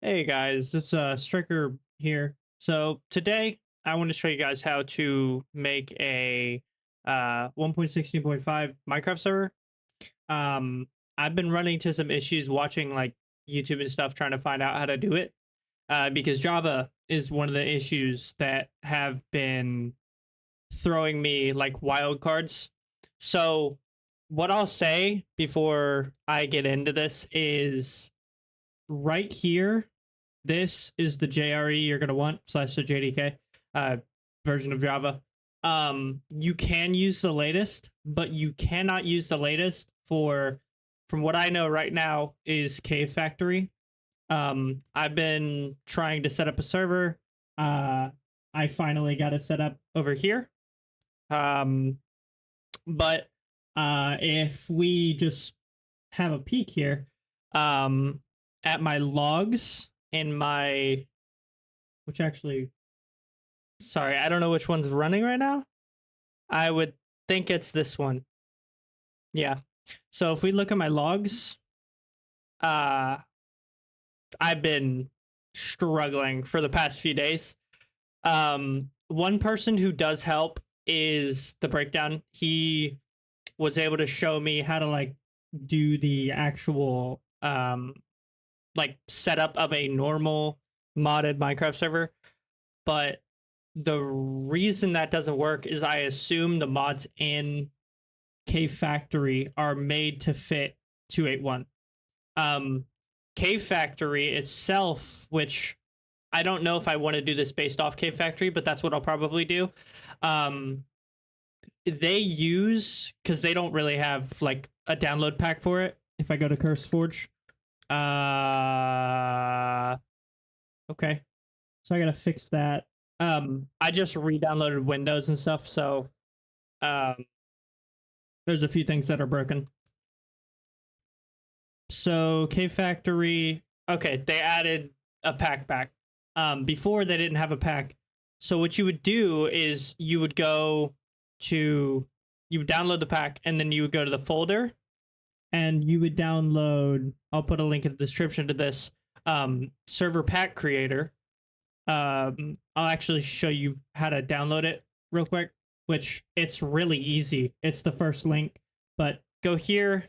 Hey guys, it's Striker here. So today I want to show you guys how to make a 1.16.5 Minecraft server. Um, I've been running into some issues watching like YouTube and stuff trying to find out how to do it. Because Java is one of the issues that have been throwing me like wild cards. So what I'll say before I get into this is right here, this is the JRE you're going to want slash the JDK uh, version of Java. You can use the latest, but you cannot use the latest for, from what I know right now, is Cave Factory. I've been trying to set up a server. Uh, I finally got it set up over here. Um, but if we just have a peek here, um, at my logs in my, which actually, sorry, I don't know which one's running right now. I would think it's this one. Yeah. So if we look at my logs, uh, I've been struggling for the past few days. One person who does help is the breakdown. He was able to show me how to like do the actual like setup of a normal modded Minecraft server, but the reason that doesn't work is I assume the mods in Cave Factory are made to fit 281. Um, Cave Factory itself, which I don't know if I want to do this based off Cave Factory, but that's what I'll probably do. Um, they use, because they don't really have like a download pack for it. If I go to Curse Forge, okay, so I gotta fix that. I just re-downloaded Windows and stuff, so um, there's a few things that are broken. So Cave Factory, okay, they added a pack back. Before they didn't have a pack. So what you would do is you would go to, you would download the pack, and then you would go to the folder, and you would download, I'll put a link in the description to this, server pack creator. I'll actually show you how to download it real quick, which it's really easy. It's the first link, but go here.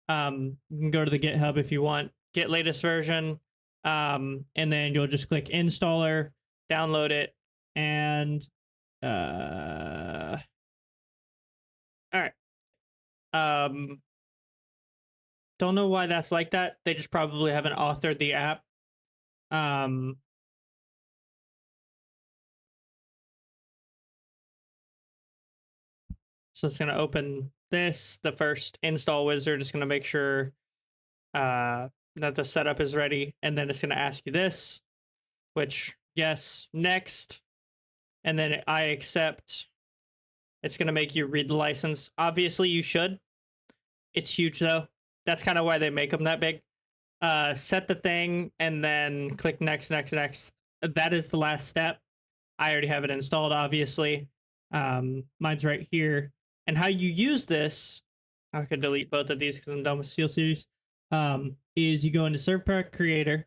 You can go to the GitHub if you want, get latest version, and then you'll just click installer, download it, and all right. Um, don't know why that's like that. They just probably haven't authored the app. So it's going to open this. The first install wizard is going to make sure that the setup is ready. And then it's going to ask you this, which, yes, next. And then I accept. It's going to make you read the license. Obviously, you should. It's huge, though. That's kind of why they make them that big. Set the thing and then click next, next, next. That is the last step. I already have it installed, obviously. Mine's right here. And how you use this, I could delete both of these because I'm done with Steel Series, is you go into Serve Pack Creator.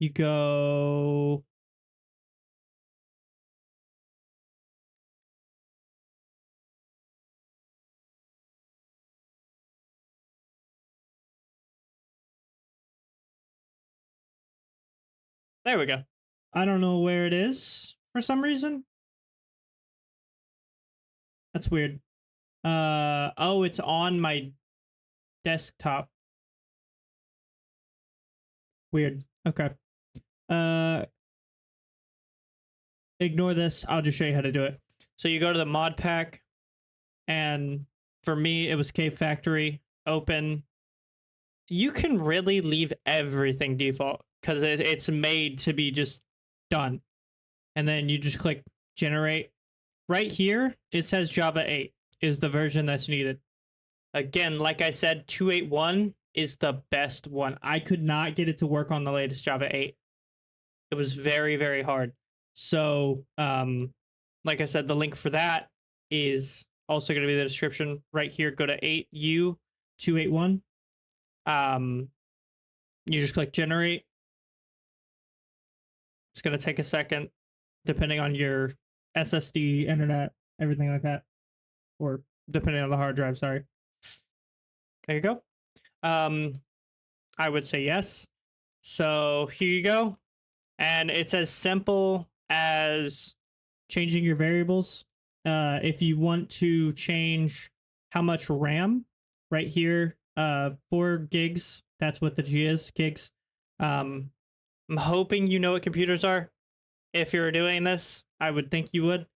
You go... There we go. I don't know where it is for some reason. That's weird. Oh, it's on my desktop. Weird. Okay. Ignore this. I'll just show you how to do it. So you go to the mod pack, and for me, it was Cave Factory. Open. You can really leave everything default because it's made to be just done. And then you just click generate. Right here, it says Java 8 is the version that's needed. Again, like I said, 281 is the best one. I could not get it to work on the latest Java 8. It was very, very hard. So, like I said, the link for that is also going to be in the description right here. Go to 8U281. You just click generate. It's going to take a second, depending on your SSD, internet, everything like that, or depending on the hard drive. Sorry. There you go. I would say yes. So here you go. And it's as simple as changing your variables. If you want to change how much RAM, right here, 4 gigs, that's what the G is, gigs. I'm hoping you know what computers are. If you're doing this, I would think you would.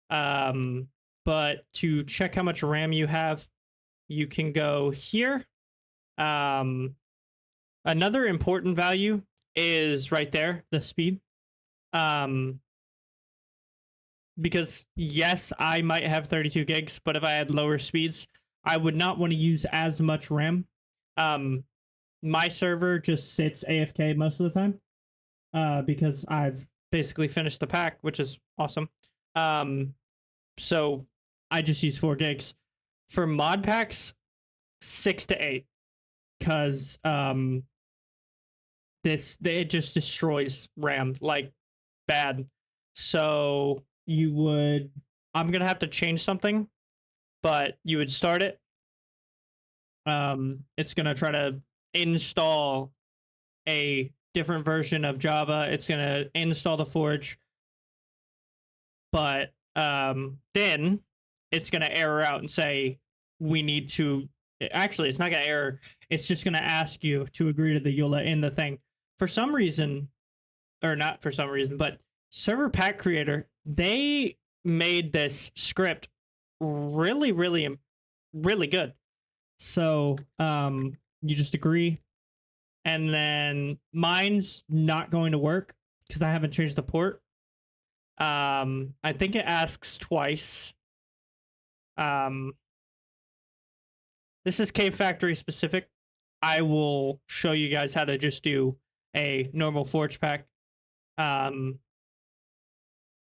But to check how much RAM you have, you can go here. Another important value is right there, the speed. Because yes, I might have 32 gigs, but if I had lower speeds, I would not want to use as much RAM. My server just sits AFK most of the time, because I've basically finished the pack, which is awesome. So I just use 4 gigs. For mod packs, 6 to 8, because it just destroys RAM like bad. So I'm gonna have to change something, but you would start it. It's gonna try to install a different version of Java. It's gonna install the Forge, but then it's gonna error out and say we need to. Actually, it's not gonna error. It's just gonna ask you to agree to the EULA in the thing. For some reason, or not for some reason, but Server Pack Creator, they made this script really, really, really good. So you just agree, and then mine's not going to work because I haven't changed the port. I think it asks twice. This is Cave Factory specific. I will show you guys how to just do a normal Forge pack.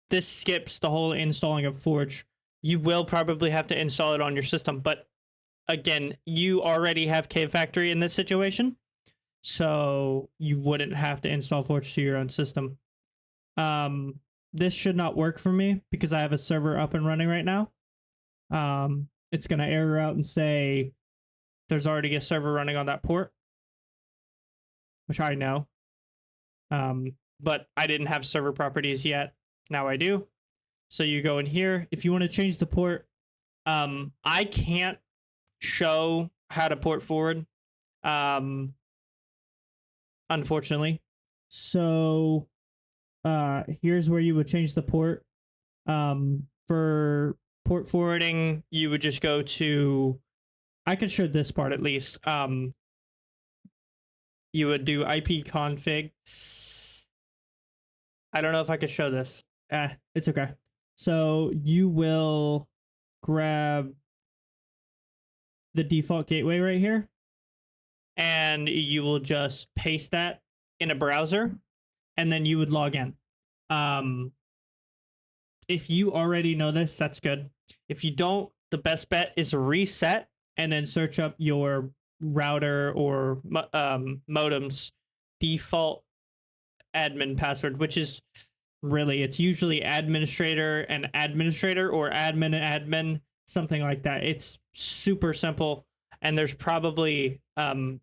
This skips the whole installing of Forge. You will probably have to install it on your system, but again, you already have Cave Factory in this situation, so you wouldn't have to install Forge to your own system. This should not work for me because I have a server up and running right now. It's going to error out and say there's already a server running on that port, which I know. But I didn't have server properties yet. Now I do. So you go in here. If you want to change the port, I can't show how to port forward, unfortunately. So here's where you would change the port. For port forwarding, you would just go to, I could show this part at least. You would do ipconfig. I don't know if I could show this. It's okay. So you will grab the default gateway right here, and you will just paste that in a browser, and then you would log in. If you already know this, that's good. If you don't, the best bet is reset and then search up your router or modem's default admin password, which is really, it's usually administrator and administrator or admin and admin, something like that. It's super simple, and there's probably a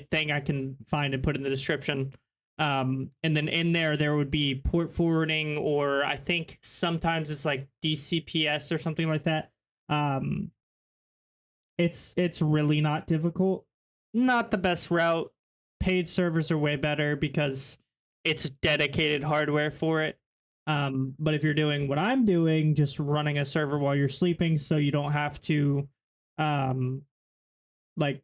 thing I can find and put in the description. And then in there would be port forwarding, or I think sometimes it's like DCPS or something like that. It's really not difficult. Not the best route. Paid servers are way better because it's dedicated hardware for it. But if you're doing what I'm doing, just running a server while you're sleeping, so you don't have to like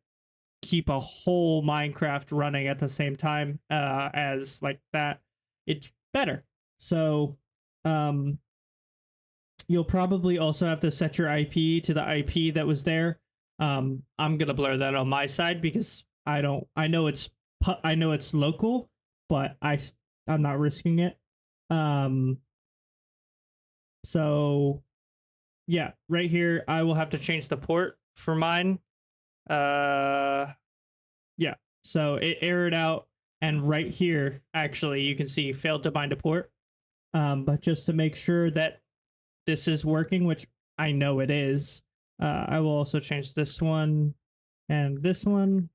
keep a whole Minecraft running at the same time as like that, it's better. So you'll probably also have to set your IP to the IP that was there. I'm gonna blur that on my side because I know it's local, but I'm not risking it. So yeah, right here I will have to change the port for mine. Yeah, so it errored out, and right here actually you can see failed to bind a port. But just to make sure that this is working, which I know it is, I will also change this one and this one,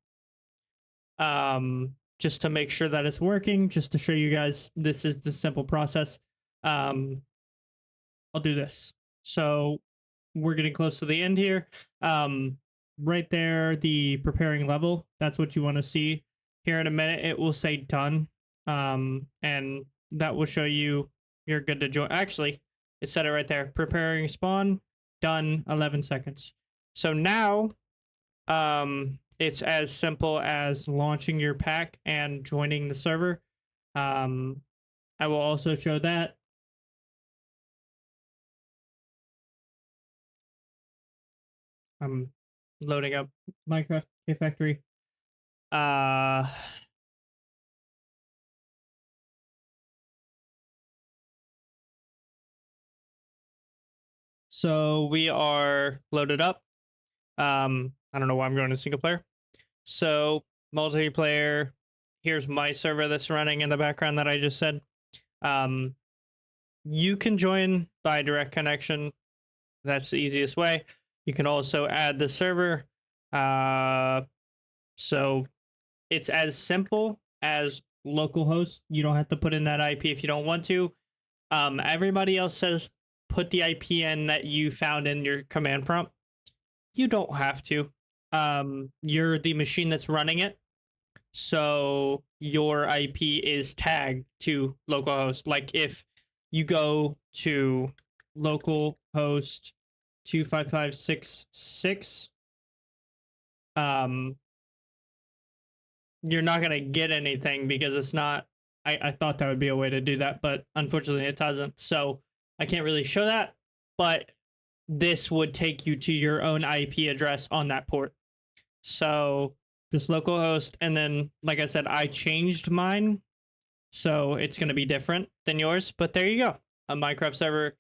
just to make sure that it's working, just to show you guys this is the simple process. Um, I'll do this. So we're getting close to the end here. Right there, the preparing level, that's what you want to see. Here in a minute, it will say done. And that will show you you're good to join. Actually, it said it right there. Preparing spawn, done, 11 seconds. So now, it's as simple as launching your pack and joining the server. I will also show that. I'm loading up Minecraft K Factory. So we are loaded up. I don't know why I'm going to single player. So multiplayer, here's my server that's running in the background that I just said. You can join by direct connection. That's the easiest way. You can also add the server. So it's as simple as localhost. You don't have to put in that IP if you don't want to. Everybody else says put the IP in that you found in your command prompt. You don't have to. You're the machine that's running it, so your IP is tagged to localhost. Like if you go to localhost 25566, you're not gonna get anything because it's not. I thought that would be a way to do that, but unfortunately it doesn't. So I can't really show that, but this would take you to your own IP address on that port. So just localhost, and then like I said, I changed mine, so it's going to be different than yours. But there you go, a Minecraft server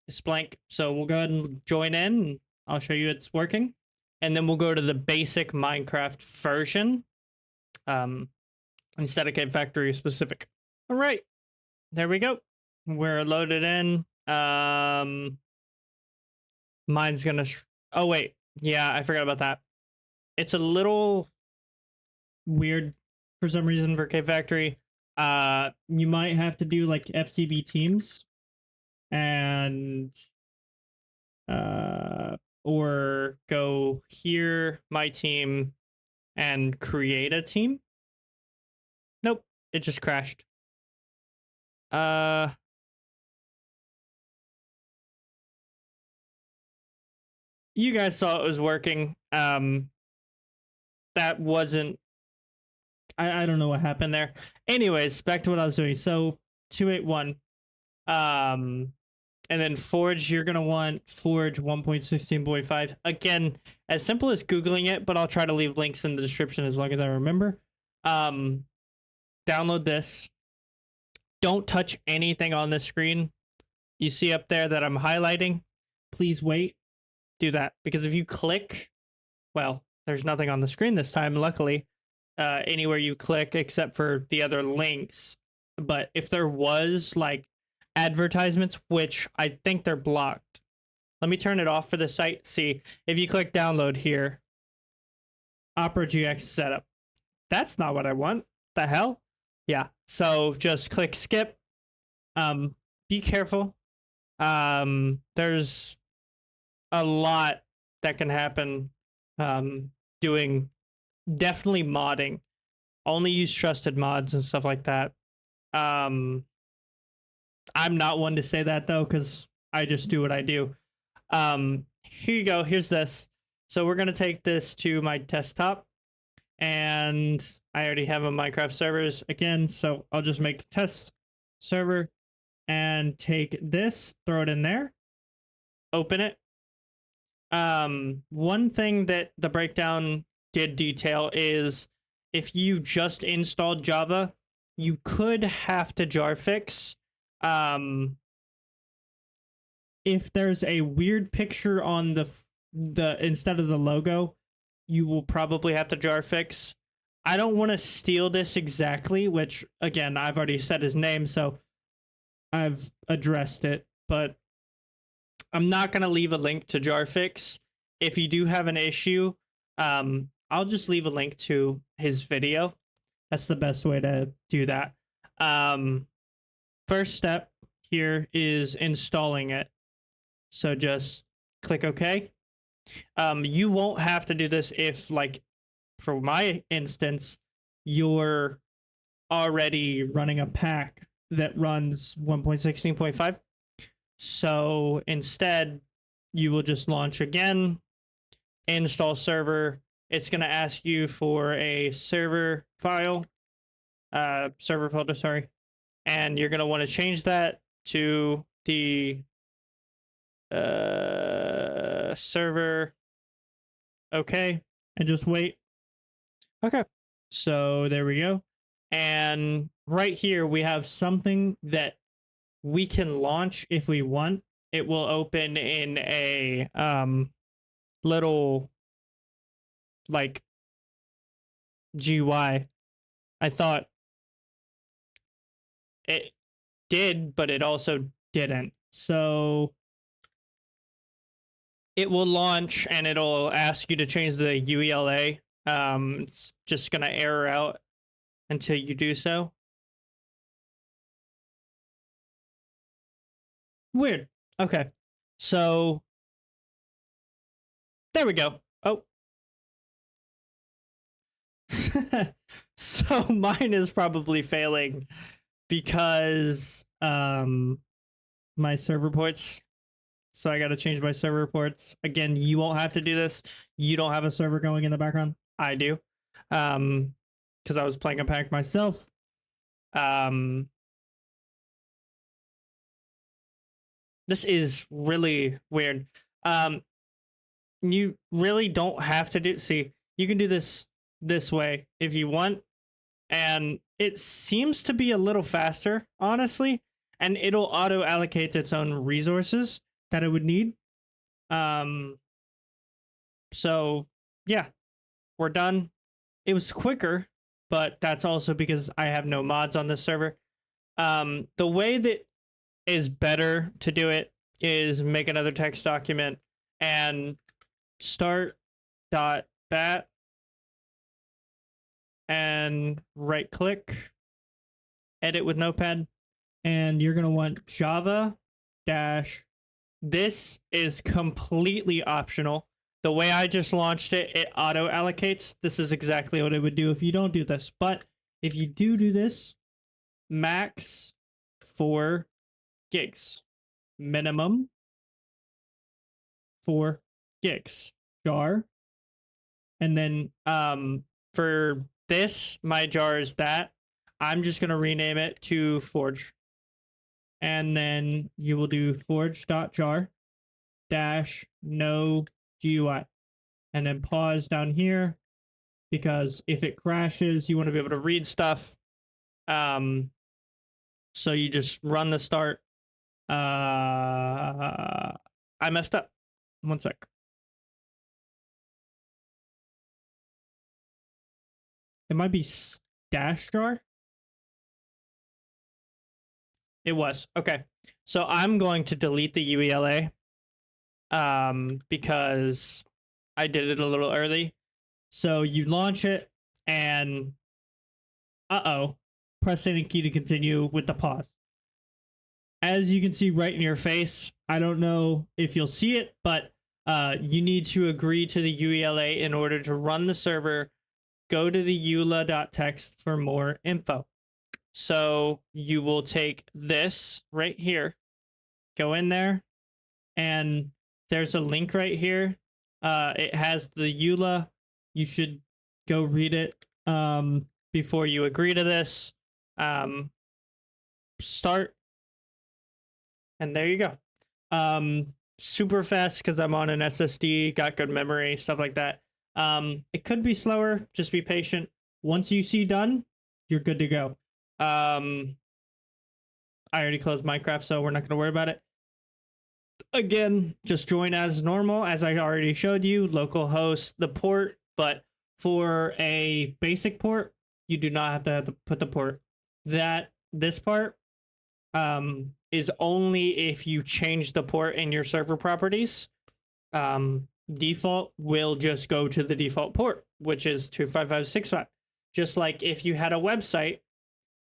is blank. So we'll go ahead and join in. And I'll show you it's working, and then we'll go to the basic Minecraft version, instead of K Factory specific. All right, there we go. We're loaded in. Mine's gonna. Oh wait, yeah, I forgot about that. It's a little weird for some reason for K Factory. You might have to do like FTB teams, and or go here, my team, and create a team. Nope, it just crashed. You guys saw it was working. That wasn't. I don't know what happened there. Anyways, back to what I was doing. So 281. And then Forge, you're gonna want Forge 1.16.5. Again, as simple as Googling it, but I'll try to leave links in the description as long as I remember. Download this. Don't touch anything on the screen. You see up there that I'm highlighting. Please wait. Do that, because if you click, well, there's nothing on the screen this time, luckily. Anywhere you click except for the other links. But if there was like advertisements, which I think they're blocked. Let me turn it off for the site. See, if you click download here, Opera GX setup. That's not what I want. The hell? Yeah. So just click skip. Be careful. There's a lot that can happen doing definitely modding. Only use trusted mods and stuff like that. I'm not one to say that though, because I just do what I do. Here you go. Here's this. So we're gonna take this to my desktop, and I already have a Minecraft servers again. So I'll just make a test server and take this, throw it in there, open it. One thing that the breakdown did detail is if you just installed Java, you could have to jar fix. If there's a weird picture on the instead of the logo, you will probably have to jar fix. I don't want to steal this exactly, which again, I've already said his name, so I've addressed it, but I'm not going to leave a link to Jarfix. If you do have an issue, I'll just leave a link to his video. That's the best way to do that. First step here is installing it. So just click OK. You won't have to do this if, like, for my instance, you're already running a pack that runs 1.16.5. So instead, you will just launch again, install server. It's going to ask you for a server file, server folder, sorry. And you're going to want to change that to the server. Okay. And just wait. Okay. So there we go. And right here, we have something that we can launch if we want. It will open in a little like GUI. I thought it did, but it also didn't. So it will launch and it'll ask you to change the UELA. It's just gonna error out until you do so. Weird. Okay. So there we go. Oh. So mine is probably failing because my server ports. So I got to change my server ports. Again, you won't have to do this. You don't have a server going in the background. I do. Because I was playing a pack myself. This is really weird. You really don't have to do. See, you can do this way if you want, and it seems to be a little faster, honestly. And it'll auto allocate its own resources that it would need. So yeah, we're done. It was quicker, but that's also because I have no mods on this server. The way that is better to do it is make another text document and start.bat and right click, edit with Notepad, and you're going to want Java dash. This is completely optional. The way I just launched it, it auto allocates. This is exactly what it would do if you don't do this. But if you do this, max 4 gigs, minimum 4 gigs, jar. And then for this, my jar is that. I'm just going to rename it to forge. And then you will do forge.jar dash no GUI. And then pause down here because if it crashes, you want to be able to read stuff. So you just run the start. I messed up. One sec. It might be dash jar. It was. Okay. So I'm going to delete the UELA because I did it a little early. So you launch it and press any key to continue with the pause. As you can see right in your face, I don't know if you'll see it, but you need to agree to the UELA in order to run the server. Go to the eula.txt for more info. So you will take this right here, go in there, and there's a link right here. It has the EULA. You should go read it before you agree to this. Start. And there you go. Super fast because I'm on an SSD, got good memory, stuff like that. It could be slower. Just be patient. Once you see done, you're good to go. I already closed Minecraft, so we're not going to worry about it. Again, just join as normal, as I already showed you. Localhost the port, but for a basic port, you do not have to put the port. This part, is only if you change the port in your server properties. Default will just go to the default port, which is 25565. Just like if you had a website,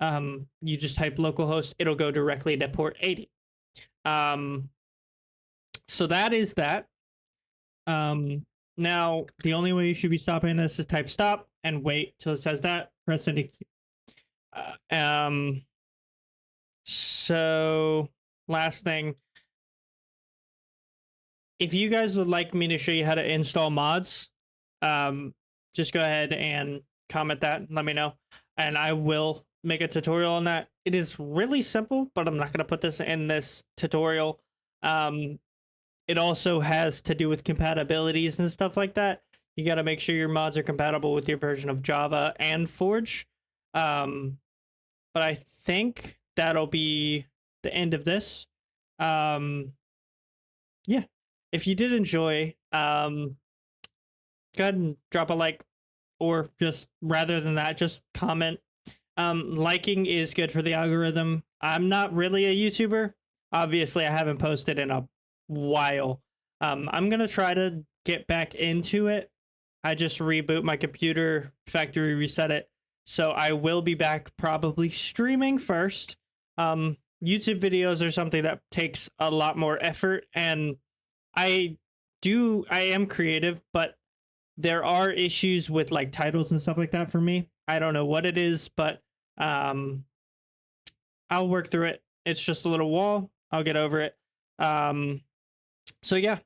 you just type localhost, it'll go directly to port 80. So that is that. Now, the only way you should be stopping this is type stop and wait till it says that. Press any. So, last thing. If you guys would like me to show you how to install mods, just go ahead and comment that. Let me know. And I will make a tutorial on that. It is really simple, but I'm not going to put this in this tutorial. It also has to do with compatibilities and stuff like that. You got to make sure your mods are compatible with your version of Java and Forge. But I think that'll be the end of this. Yeah. If you did enjoy, go ahead and drop a like, or just rather than that, just comment. Liking is good for the algorithm. I'm not really a YouTuber. Obviously, I haven't posted in a while. I'm gonna try to get back into it. I just reboot my computer, factory reset it. So I will be back probably streaming first. YouTube videos are something that takes a lot more effort, and I am creative, but there are issues with like titles and stuff like that for me. I don't know what it is, but I'll work through it. It's just a little wall. I'll get over it. So yeah,